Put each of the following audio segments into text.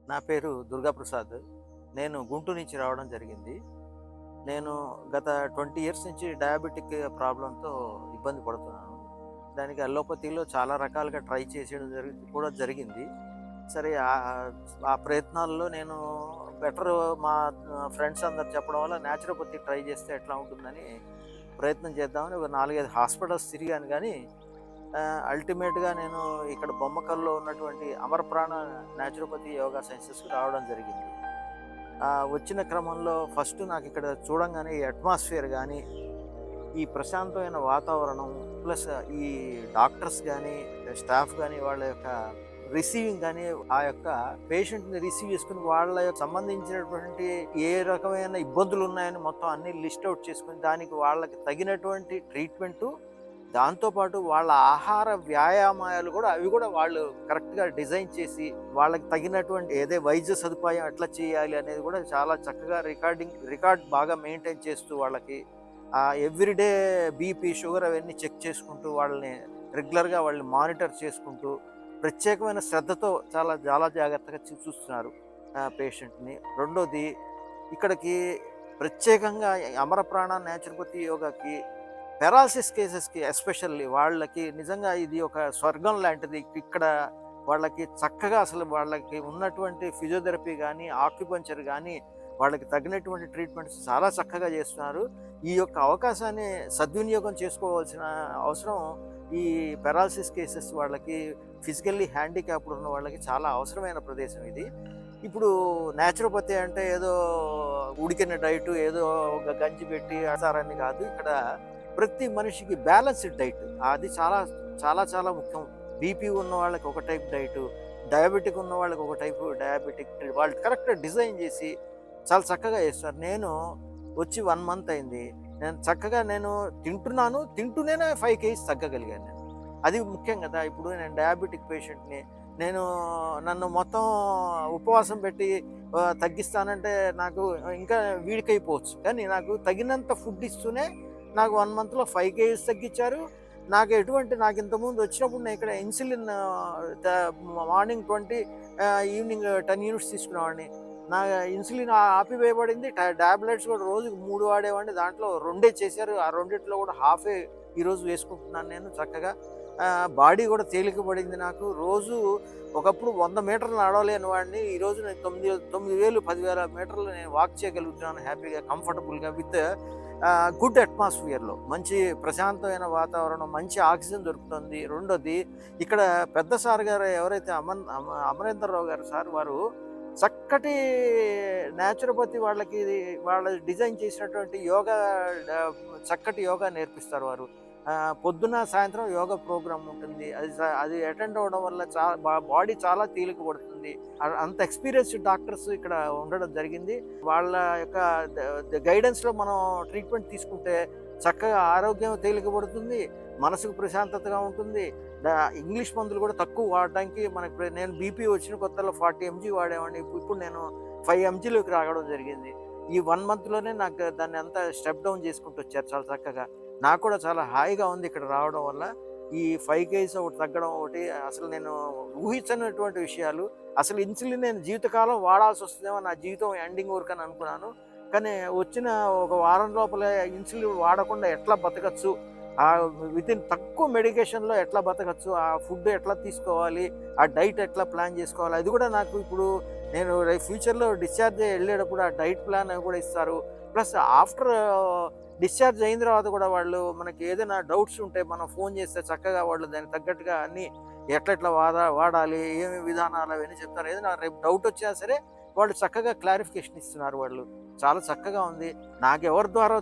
నా పేరు దుర్గాప్రసాద్. నేను గుంటూరు నుంచి రావడం జరిగింది. నేను గత 20 ఇయర్స్ నుంచి డయాబెటిక్ ప్రాబ్లమ్‌తో ఇబ్బంది పడుతున్నాను. దానికి అల్లోపతిలో చాలా రకాలుగా ట్రై చేసేయడం కూడా జరిగింది. సరే ఆ ప్రయత్నాల్లో నేను బెటర్ మా ఫ్రెండ్స్ అందరూ చెప్పడం వల్ల న్యాచురోపతి ట్రై చేస్తే ఎట్లా ఉంటుందని ప్రయత్నం చేద్దామని ఒక 4, 5 హాస్పిటల్స్ తిరిగాను గానీ అల్టిమేట్‌గా నేను ఇక్కడ బొమ్మకల్లో ఉన్నటువంటి అమరప్రాణ న్యాచురోపతి యోగా సైన్సెస్‌కి రావడం జరిగింది. వచ్చిన క్రమంలో ఫస్ట్ నాకిక్కడ చూడంగానే ఈ అట్మాస్ఫియర్ గానీ, ఈ ప్రశాంతమైన వాతావరణం ప్లస్ ఈ డాక్టర్స్ గానీ, స్టాఫ్ గానీ వాళ్ళ యొక్క రిసీవింగ్ గానీ, ఆ యొక్క పేషెంట్‌ని రిసీవ్ చేసుకొని వాళ్ళ యొక్క సంబంధించినటువంటి ఏ రకమైన ఇబ్బందులున్నాయని మొత్తం అన్నీ లిస్ట్ ఔట్ చేసుకొని, దానికి వాళ్ళకి తగినటువంటి ట్రీట్మెంటు, దాంతో పాటు వాళ్ళ ఆహార వ్యాయామాలు కూడా అవి కూడా వాళ్ళు కరెక్ట్‌గా డిజైన్ చేసి, వాళ్ళకి తగినటువంటి వైద్య సదుపాయం ఎట్లా చేయాలి అనేది కూడా చాలా చక్కగా రికార్డ్ బాగా మెయింటైన్ చేస్తూ వాళ్ళకి ఎవ్రీడే బీపీ, షుగర్ అవన్నీ చెక్ చేసుకుంటూ వాళ్ళని రెగ్యులర్‌గా వాళ్ళని మానిటర్ చేసుకుంటూ ప్రత్యేకమైన శ్రద్ధతో చాలా చాలా జాగ్రత్తగా చూస్తున్నారు పేషెంట్‌ని. రెండోది ఇక్కడికి ప్రత్యేకంగా అమరప్రాణ న్యాచురోపతి యోగాకి పెరాలసిస్ కేసెస్‌కి ఎస్పెషల్లీ వాళ్ళకి నిజంగా ఇది ఒక స్వర్గం లాంటిది. ఇక్కడ వాళ్ళకి చక్కగా అసలు వాళ్ళకి ఉన్నటువంటి ఫిజియోథెరపీ గానీ, ఆక్యుపంక్చర్ గానీ, వాళ్ళకి తగినటువంటి ట్రీట్మెంట్స్ చాలా చక్కగా చేస్తున్నారు. ఈ యొక్క అవకాశాన్ని సద్వినియోగం చేసుకోవాల్సిన అవసరం ఈ పెరాలసిస్ కేసెస్ వాళ్ళకి, ఫిజికల్లీ హ్యాండిక్యాప్డ్ ఉన్న వాళ్ళకి చాలా అవసరమైన ప్రదేశం ఇది. ఇప్పుడు న్యాచురోపతి అంటే ఏదో ఉడికిన డైటు, ఏదో ఒక గంజి పెట్టి ఆచారాన్ని కాదు. ఇక్కడ ప్రతి మనిషికి బ్యాలెన్స్డ్ డైట్ అది చాలా చాలా చాలా ముఖ్యం. బీపీ ఉన్న వాళ్ళకి ఒక టైప్ డైటు, డయాబెటిక్ ఉన్న వాళ్ళకి ఒక టైపు డయాబెటిక్ వాళ్ళు కరెక్ట్‌గా డిజైన్ చేసి చాలా చక్కగా చేస్తారు. నేను వచ్చి 1 మంత్ అయింది. నేను చక్కగా తింటున్నాను. తింటూనే 5 కేజీస్ తగ్గగలిగాను నేను. అది ముఖ్యం కదా! ఇప్పుడు నేను డయాబెటిక్ పేషెంట్‌ని. నన్ను మొత్తం ఉపవాసం పెట్టి తగ్గిస్తానంటే నాకు ఇంకా వీడికైపోవచ్చు. కానీ నాకు తగినంత ఫుడ్ ఇస్తూనే నాకు 1 మంత్‌లో 5 కేజీస్ తగ్గించారు. నాకు ఇంతకుముందు వచ్చినప్పుడు నేను ఇక్కడ ఇన్సులిన్ మార్నింగ్ 20 ఈవినింగ్ 10 యూనిట్స్ తీసుకునేవాడిని. నా ఇన్సులిన్ ఆపివేయబడింది. టాబ్లెట్స్ కూడా రోజుకి 3 వాడేవాడిని. దాంట్లో 2 చేశారు. ఆ రెండిట్లో కూడా హాఫే ఈరోజు వేసుకుంటున్నాను నేను చక్కగా. బాడీ కూడా తేలిక పడింది నాకు. రోజు ఒకప్పుడు 100 మీటర్లు నడవలేని వాడిని ఈరోజు నేను 9,000, 10,000 మీటర్లు నేను వాక్ చేయగలుగుతున్నాను హ్యాపీగా, కంఫర్టబుల్గా విత్ గుడ్ అట్మాస్ఫియర్‌లో. మంచి ప్రశాంతమైన వాతావరణం, మంచి ఆక్సిజన్ దొరుకుతుంది. రెండోది ఇక్కడ పెద్ద సార్ గారు ఎవరైతే అమరేంద్రరావు గారు సార్ వారు చక్కటి న్యాచురోపతి వాళ్ళ డిజైన్ చేసినటువంటి చక్కటి యోగా నేర్పిస్తారు వారు. పొద్దున, సాయంత్రం యోగా ప్రోగ్రామ్ ఉంటుంది. అది అటెండ్ అవ్వడం వల్ల బాడీ చాలా తేలిక పడుతుంది. అంత ఎక్స్‌పీరియన్స్డ్ డాక్టర్స్ ఇక్కడ ఉండడం జరిగింది. వాళ్ళ యొక్క గైడెన్స్‌లో మనం ట్రీట్మెంట్ తీసుకుంటే చక్కగా ఆరోగ్యం తేలిక పడుతుంది. మనసుకు ప్రశాంతతగా ఉంటుంది. ఇంగ్లీష్ మందులు కూడా తక్కువ వాడడానికి నేను బీపీ వచ్చిన కొత్తలో 40 ఎంజీ వాడేవాడిని. ఇప్పుడు నేను 5 ఎంజీలోకి రావడం జరిగింది. ఈ 1 మంత్‌లోనే నాకు దాన్ని అంతా స్టెప్ డౌన్ చేసుకుంటూ వచ్చారు చాలా చక్కగా. నాకు కూడా చాలా హాయిగా ఉంది ఇక్కడ రావడం వల్ల. ఈ 5 కేజీస్ ఒకటి తగ్గడం ఒకటి అసలు నేను ఊహించనటువంటి విషయాలు. అసలు ఇన్సులిన్ నేను జీవితకాలం వాడాల్సి వస్తుందేమో, నా జీవితం ఎండింగ్ వరకు అని అనుకున్నాను. కానీ వచ్చిన ఒక వారం లోపలే ఇన్సులిన్ వాడకుండా ఎట్లా బతకచ్చు, వితిన్ తక్కువ మెడికేషన్‌లో ఎట్లా బతకచ్చు, ఆ ఫుడ్ ఎట్లా తీసుకోవాలి, ఆ డైట్ ఎట్లా ప్లాన్ చేసుకోవాలి, అది కూడా నాకు ఇప్పుడు నేను ఫ్యూచర్‌లో డిశ్చార్జ్ అయ్యి వెళ్ళేటప్పుడు ఆ డైట్ ప్లాన్ అవి కూడా ఇస్తారు. ప్లస్ ఆఫ్టర్ డిశ్చార్జ్ అయిన తర్వాత కూడా వాళ్ళు మనకి ఏదైనా డౌట్స్ ఉంటే మనం ఫోన్ చేస్తే చక్కగా వాళ్ళు దానికి తగ్గట్టుగా అన్నీ ఎట్లా వాడాలి, ఏమి విధానాలు అవన్నీ చెప్తారు. ఏదైనా రేపు డౌట్ వచ్చినా సరే వాళ్ళు చక్కగా క్లారిఫికేషన్ ఇస్తున్నారు వాళ్ళు. చాలా చక్కగా ఉంది. నాకెవరి ద్వారా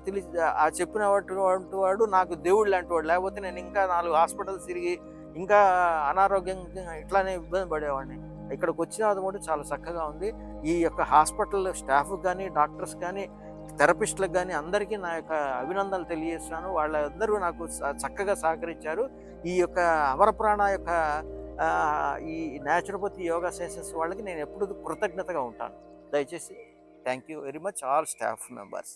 చెప్పినటువంటి వాడు నాకు దేవుడు లాంటి వాడు. లేకపోతే నేను ఇంకా 4 హాస్పిటల్స్ తిరిగి ఇంకా అనారోగ్యంగా ఇట్లానే ఇబ్బంది పడేవాడిని. ఇక్కడికి వచ్చిన తర్వాత కూడా చాలా చక్కగా ఉంది. ఈ యొక్క హాస్పిటల్ స్టాఫ్‌కి కానీ, డాక్టర్స్ కానీ, థెరపిస్టులకు కానీ అందరికీ నా యొక్క అభినందనలు తెలియజేస్తున్నాను. వాళ్ళందరూ నాకు చక్కగా సహకరించారు. ఈ యొక్క అమరప్రాణ యొక్క ఈ న్యాచురోపతి యోగా సెషన్స్ వాళ్ళకి నేను ఎప్పుడూ కృతజ్ఞతగా ఉంటాను. దయచేసి thank you very much all staff members.